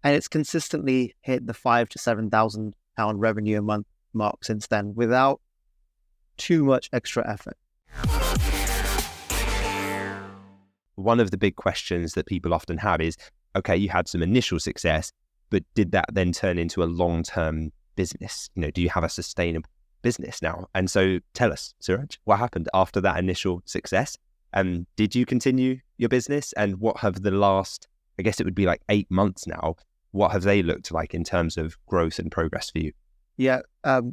And it's consistently hit the £5,000 to £7,000 revenue a month mark since then without too much extra effort. One of the big questions that people often have is, okay, you had some initial success, but did that then turn into a long-term business? Do you have a sustainable business now? And so tell us, Suraj, what happened after that initial success? Did you continue your business? And what have the last, I guess it would be like 8 months now, what have they looked like in terms of growth and progress for you? Yeah.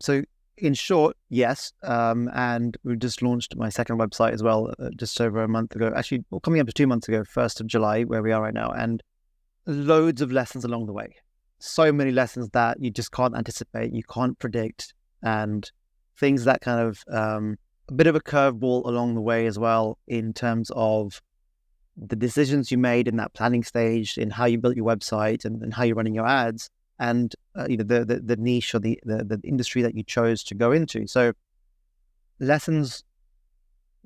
So in short, yes. And we just launched my second website as well, just over a month ago. Actually, coming up to 2 months ago, 1st of July, where we are right now. And loads of lessons along the way. So many lessons that you just can't anticipate, you can't predict, and things that kind of a bit of a curveball along the way as well in terms of the decisions you made in that planning stage, in how you built your website and how you're running your ads, and the niche or the industry that you chose to go into. So lessons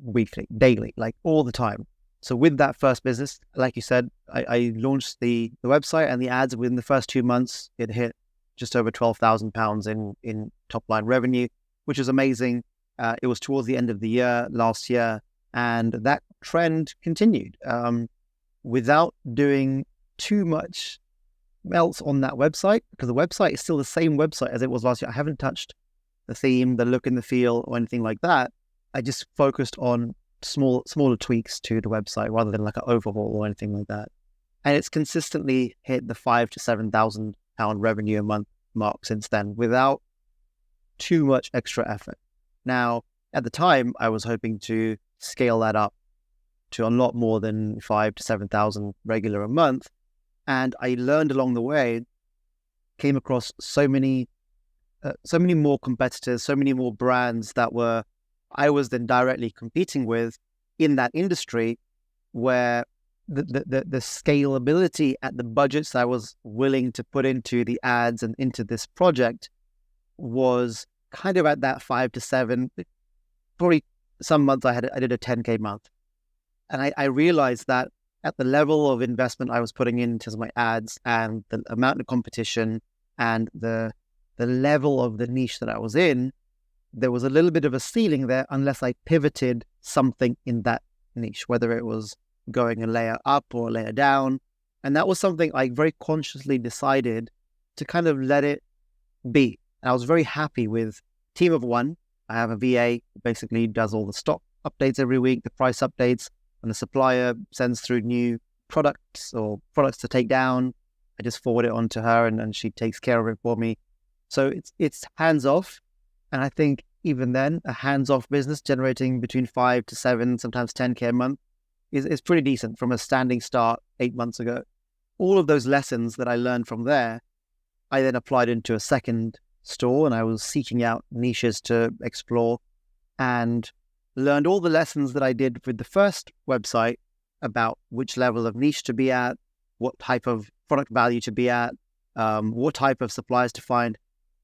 weekly, daily, like all the time. So with that first business, like you said, I launched the website and the ads. Within the first 2 months, it hit just over £12,000 in top line revenue, which is amazing. It was towards the end of the year last year, and that trend continued without doing too much else on that website, because the website is still the same website as it was last year. I haven't touched the theme, the look and the feel, or anything like that. I just focused on smaller tweaks to the website rather than like an overhaul or anything like that. And it's consistently hit the £5,000 to £7,000 revenue a month mark since then without too much extra effort. Now, at the time, I was hoping to scale that up to a lot more than 5,000 to 7,000 regular a month. And I learned along the way, came across so many more competitors, so many more brands that I was then directly competing with in that industry, where the scalability at the budgets I was willing to put into the ads and into this project was kind of at that 5 to 7. Probably some months I did a 10K month. And I realized that at the level of investment I was putting into my ads and the amount of competition and the level of the niche that I was in, there was a little bit of a ceiling there unless I pivoted something in that niche, whether it was going a layer up or a layer down. And that was something I very consciously decided to kind of let it be. And I was very happy with team of one. I have a VA who basically does all the stock updates every week, the price updates, and the supplier sends through new products or products to take down. I just forward it on to her and she takes care of it for me. So it's hands off. And I think even then, a hands-off business generating between 5 to 7, sometimes 10K a month is pretty decent from a standing start 8 months ago. All of those lessons that I learned from there, I then applied into a second store, and I was seeking out niches to explore and learned all the lessons that I did with the first website about which level of niche to be at, what type of product value to be at, what type of suppliers to find,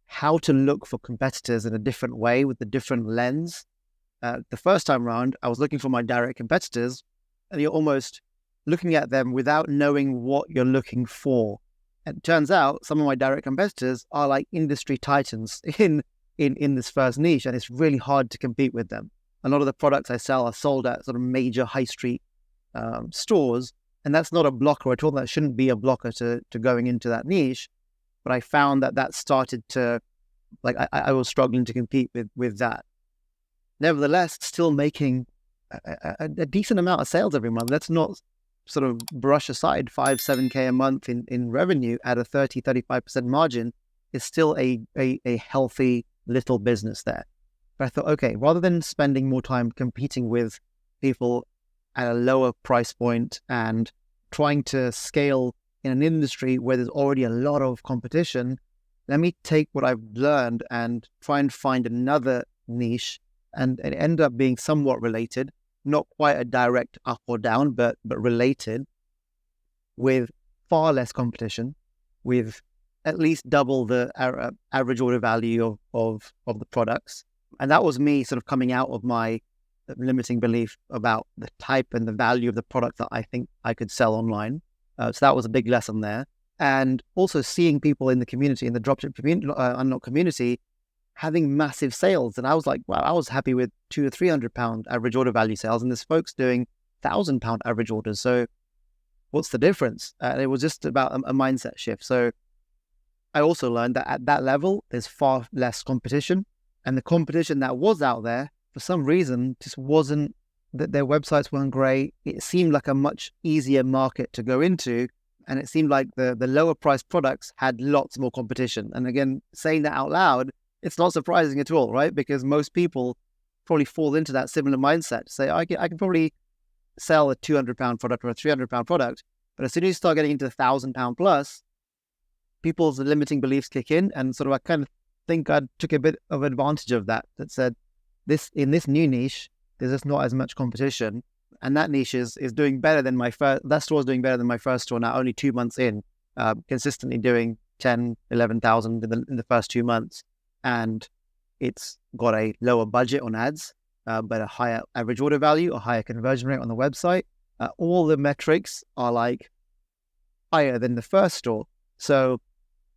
how to look for competitors in a different way with a different lens. The first time around, I was looking for my direct competitors, and you're almost looking at them without knowing what you're looking for. And it turns out some of my direct competitors are like industry titans in this first niche, and it's really hard to compete with them. A lot of the products I sell are sold at sort of major high street stores, and that's not a blocker at all. That shouldn't be a blocker to going into that niche. But I found that started to, like, I was struggling to compete with that. Nevertheless, still making a decent amount of sales every month. Let's not sort of brush aside 5, 7K a month in revenue at a 30-35% margin is still a healthy little business there. But I thought, okay, rather than spending more time competing with people at a lower price point and trying to scale in an industry where there's already a lot of competition, let me take what I've learned and try and find another niche, and it ended up being somewhat related, not quite a direct up or down, but related, with far less competition, with at least double the average order value of the products. And that was me sort of coming out of my limiting belief about the type and the value of the product that I think I could sell online. So that was a big lesson there. and also seeing people in the community, in the dropship community, not community, having massive sales. And I was like, wow, I was happy with £200 or £300 average order value sales, and there's folks doing £1,000 average orders. So what's the difference? It was just about a mindset shift. So I also learned that at that level, there's far less competition, and the competition that was out there, for some reason, just wasn't, that their websites weren't great. It seemed like a much easier market to go into, and it seemed like the lower priced products had lots more competition. And again, saying that out loud, it's not surprising at all, right? Because most people probably fall into that similar mindset. Say, I can probably sell a £200 product or a £300 product, but as soon as you start getting into the £1,000 plus, people's limiting beliefs kick in, and sort of I kind of think I took a bit of advantage of that. That said, in this new niche, there's just not as much competition, and that niche is doing better than my first. That store is doing better than my first store now, only 2 months in, consistently doing 10, 11,000 in the first 2 months, and it's got a lower budget on ads, but a higher average order value, a higher conversion rate on the website. All the metrics are like higher than the first store. So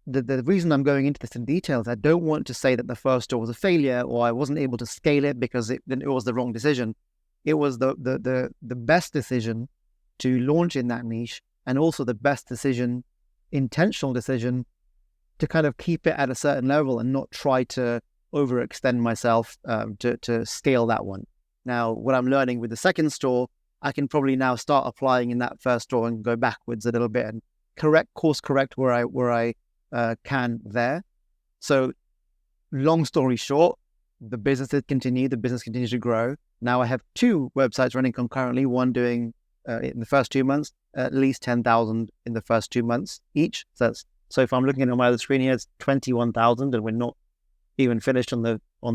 the reason I'm going into this in detail is I don't want to say that the first store was a failure or I wasn't able to scale it because it was the wrong decision. It was the best decision to launch in that niche, and also the best decision, intentional decision, to kind of keep it at a certain level and not try to overextend myself to scale that one. Now, what I'm learning with the second store, I can probably now start applying in that first store and go backwards a little bit and course correct where I can there. So long story short, the business continues to grow. Now I have 2 websites running concurrently, one doing in the first 2 months, at least 10,000 in the first 2 months each. So if I'm looking at my other screen here, it's 21,000, and we're not even finished on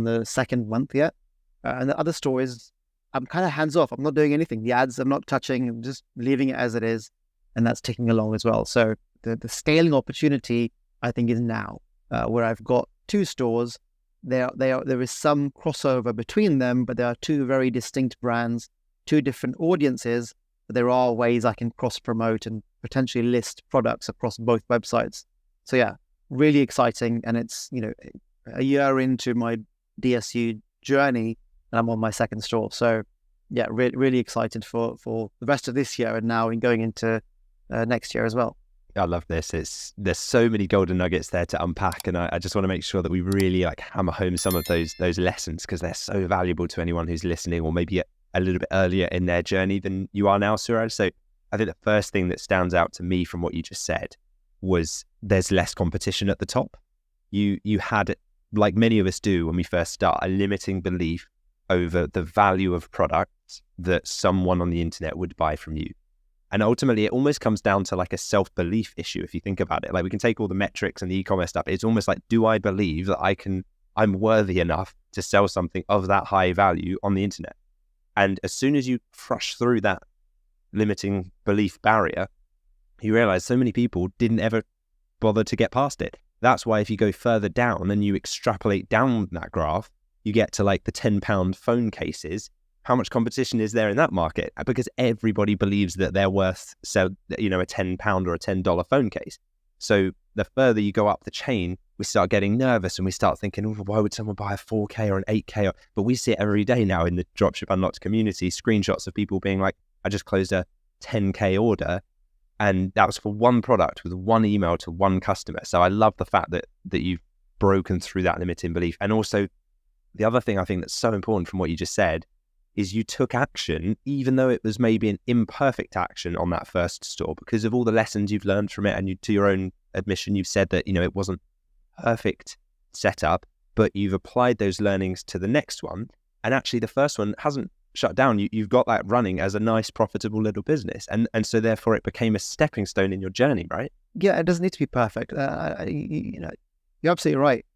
the second month yet. And the other store is, I'm kind of hands off. I'm not doing anything. The ads I'm not touching. I'm just leaving it as it is, and that's ticking along as well. So the scaling opportunity, I think, is now, where I've got 2 stores. There is some crossover between them, but there are 2 very distinct brands, 2 different audiences. But there are ways I can cross promote and potentially list products across both websites. So yeah, really exciting. And it's, a year into my DSU journey, and I'm on my second store. So yeah, really excited for the rest of this year and now in going into next year as well. I love this. There's so many golden nuggets there to unpack, and I just want to make sure that we really hammer home some of those lessons, because they're so valuable to anyone who's listening, or maybe a little bit earlier in their journey than you are now, Suraj. So I think the first thing that stands out to me from what you just said was there's less competition at the top. You had, like many of us do when we first start, a limiting belief over the value of products that someone on the internet would buy from you. And ultimately, it almost comes down to like a self-belief issue, if you think about it. Like, we can take all the metrics and the e-commerce stuff. It's almost like, do I believe that I'm worthy enough to sell something of that high value on the internet? And as soon as you crush through that limiting belief barrier, you realize so many people didn't ever bother to get past it. That's why if you go further down and you extrapolate down that graph, you get to like the £10 phone cases. How much competition is there in that market? Because everybody believes that they're worth, a £10 or a $10 phone case. So the further you go up the chain, we start getting nervous and we start thinking, why would someone buy a 4K or an 8K? But we see it every day now in the Dropship Unlocked community, screenshots of people being like, I just closed a 10K order, and that was for one product with one email to one customer. So I love the fact that you've broken through that limiting belief. And also, the other thing I think that's so important from what you just said is you took action, even though it was maybe an imperfect action on that first store, because of all the lessons you've learned from it. And to your own admission, you've said that, it wasn't perfect setup, but you've applied those learnings to the next one. And actually the first one hasn't shut down. You've got that running as a nice, profitable little business. And so therefore it became a stepping stone in your journey, right? Yeah, it doesn't need to be perfect. You're absolutely right.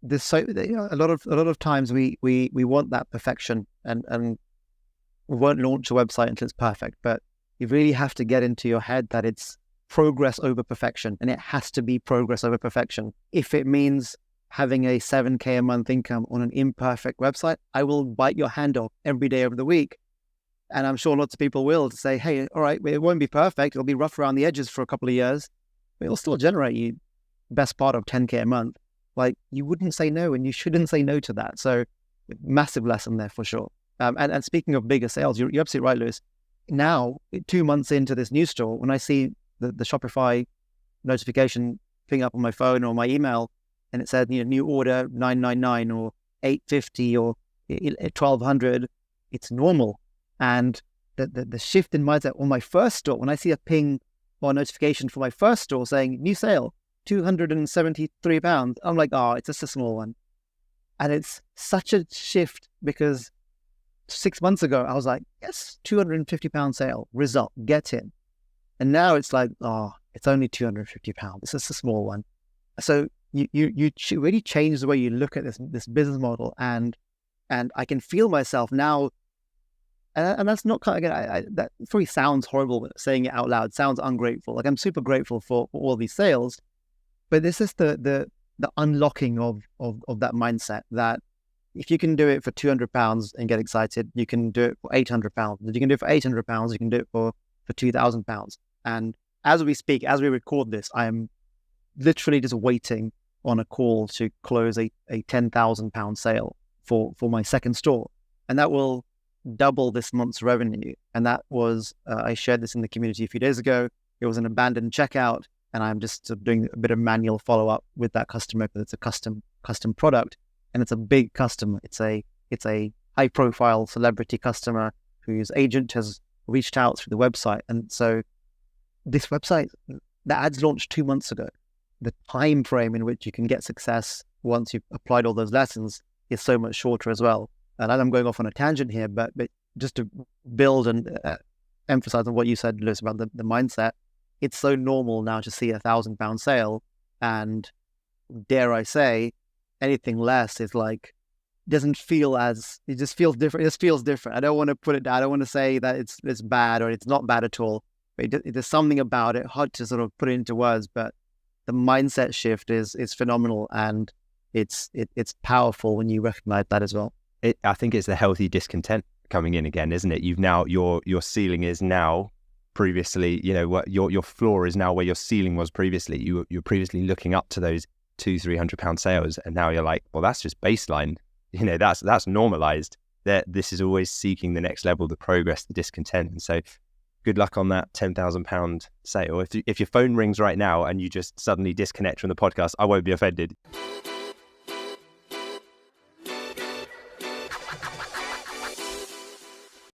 There's a lot of times we want that perfection, and we won't launch a website until it's perfect. But you really have to get into your head that it's progress over perfection, and it has to be progress over perfection. If it means having a 7K a month income on an imperfect website, I will bite your hand off every day of the week. And I'm sure lots of people will, to say, hey, all right, it won't be perfect. It'll be rough around the edges for a couple of years, it'll still generate you best part of 10K a month. Like, you wouldn't say no, and you shouldn't say no to that. So massive lesson there for sure. And speaking of bigger sales, you're absolutely right, Lewis. Now, 2 months into this new store, when I see the Shopify notification ping up on my phone or my email, and it said, new order 999 or 850 or 1200, it's normal. And the shift in mindset on my first store, when I see a ping or notification for my first store saying new sale, £273, I'm like, oh, it's just a small one. And it's such a shift, because 6 months ago, I was like, yes, £250 sale, result, get in. And now it's like, oh, it's only £250. It's just a small one. So you should really change the way you look at this business model. And I can feel myself now, and that's not kind of, that probably sounds horrible, but saying it out loud sounds ungrateful. Like, I'm super grateful for all these sales, but this is the unlocking of that mindset, that if you can do it for £200 and get excited, you can do it for £800. If you can do it for £800, you can do it for £2,000. And as we speak, as we record this, I am literally just waiting on a call to close a £10,000 sale for my second store. And that will double this month's revenue. And that was, I shared this in the community a few days ago. It was an abandoned checkout, and I'm just doing a bit of manual follow-up with that customer, because it's a custom product, and it's a big customer. It's a high-profile celebrity customer whose agent has reached out through the website. And so this website, the ads launched 2 months ago. The time frame in which you can get success once you've applied all those lessons is so much shorter as well. And I'm going off on a tangent here, but just to build and emphasize on what you said, Lewis, about the mindset, it's so normal now to see £1,000 sale, and dare I say, anything less is like, doesn't feel as, it just feels different. It just feels different. I don't want to put it down. I don't want to say that it's bad or it's not bad at all. But there's something about it, hard to sort of put it into words, but the mindset shift is phenomenal, and it's powerful when you recognize that as well. I think it's the healthy discontent coming in again, isn't it? You've now, your ceiling is now, previously, what your floor is now where your ceiling was previously. You're previously looking up to those £200-300 sales, and now you're like, well, that's just baseline. That's normalized. That this is always seeking the next level, the progress, the discontent. And so, good luck on that £10,000 sale. If your phone rings right now and you just suddenly disconnect from the podcast, I won't be offended.